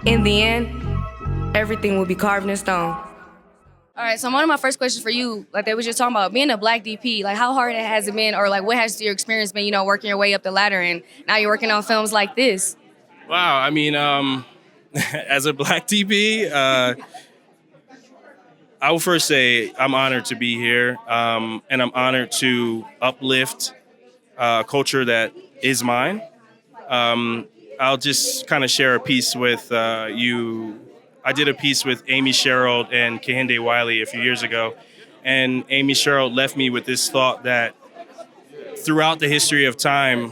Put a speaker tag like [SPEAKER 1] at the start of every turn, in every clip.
[SPEAKER 1] In the end, everything will be carved in stone.
[SPEAKER 2] All right, so one of my first questions for you, like they was just talking about being a Black DP, like how hard has it been, or like what has your experience been, working your way up the ladder, and now you're working on films like this?
[SPEAKER 3] Wow, I mean, as a Black DP, I will first say I'm honored to be here, and I'm honored to uplift a culture that is mine. I'll just kind of share a piece with you. I did a piece with Amy Sherald and Kehinde Wiley a few years ago, and Amy Sherald left me with this thought that throughout the history of time,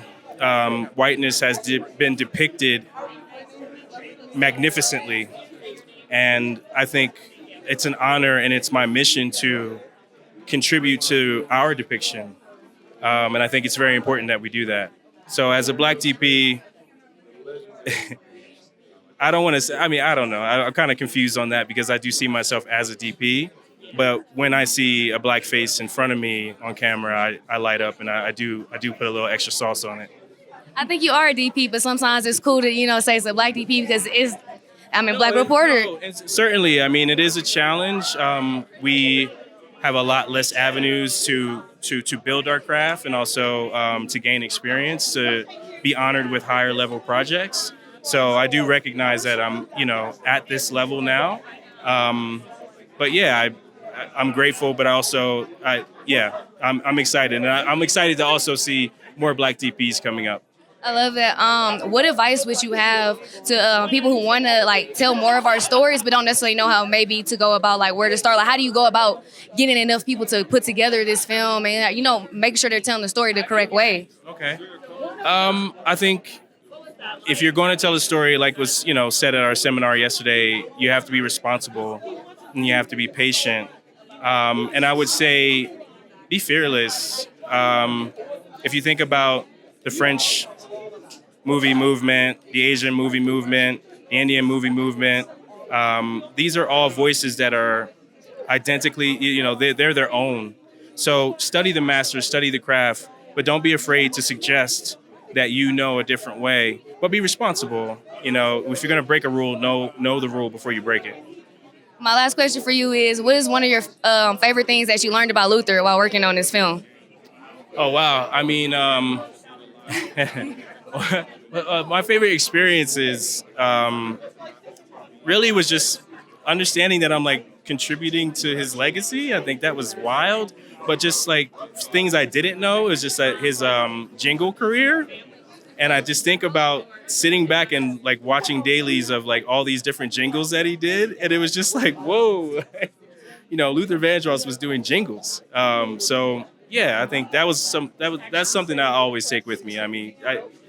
[SPEAKER 3] whiteness has been depicted magnificently, and I think it's an honor and it's my mission to contribute to our depiction, and I think it's very important that we do that. So as a Black DP, I don't want to say, I don't know. I'm kind of confused on that because I do see myself as a DP. But when I see a Black face in front of me on camera, I light up and I do put a little extra sauce on it.
[SPEAKER 2] I think you are a DP, but sometimes it's cool to, say it's a Black DP because Black reporter.
[SPEAKER 3] No, certainly, it is a challenge. We have a lot less avenues to build our craft and also to gain experience, to be honored with higher level projects. So I do recognize that I'm, at this level now. But yeah, I'm grateful, but also, I'm excited. And I'm excited to also see more Black DPs coming up.
[SPEAKER 2] I love that. What advice would you have to people who want to tell more of our stories, but don't necessarily know how maybe to go about where to start? Like, how do you go about getting enough people to put together this film and making sure they're telling the story the correct way?
[SPEAKER 3] Okay. I think if you're going to tell a story like was said at our seminar yesterday, you have to be responsible and you have to be patient. And I would say be fearless. If you think about the French movie movement, the Asian movie movement, the Indian movie movement, these are all voices that are identically, they're their own. So study the masters, study the craft, but don't be afraid to suggest that a different way, but be responsible. If you're going to break a rule, know the rule before you break it.
[SPEAKER 2] My last question for you is, what is one of your favorite things that you learned about Luther while working on this film?
[SPEAKER 3] Oh, wow. My favorite experiences really was just understanding that I'm contributing to his legacy. I think that was wild. But just things I didn't know is just his jingle career. And I just think about sitting back and watching dailies of all these different jingles that he did. And it was just whoa, Luther Vandross was doing jingles. So yeah, I think that's something I always take with me.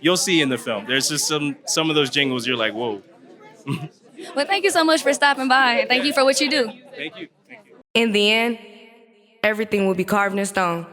[SPEAKER 3] You'll see in the film, there's just some of those jingles you're whoa.
[SPEAKER 2] Well, thank you so much for stopping by, and thank you for what you do.
[SPEAKER 3] Thank you.
[SPEAKER 1] In the end, everything will be carved in stone.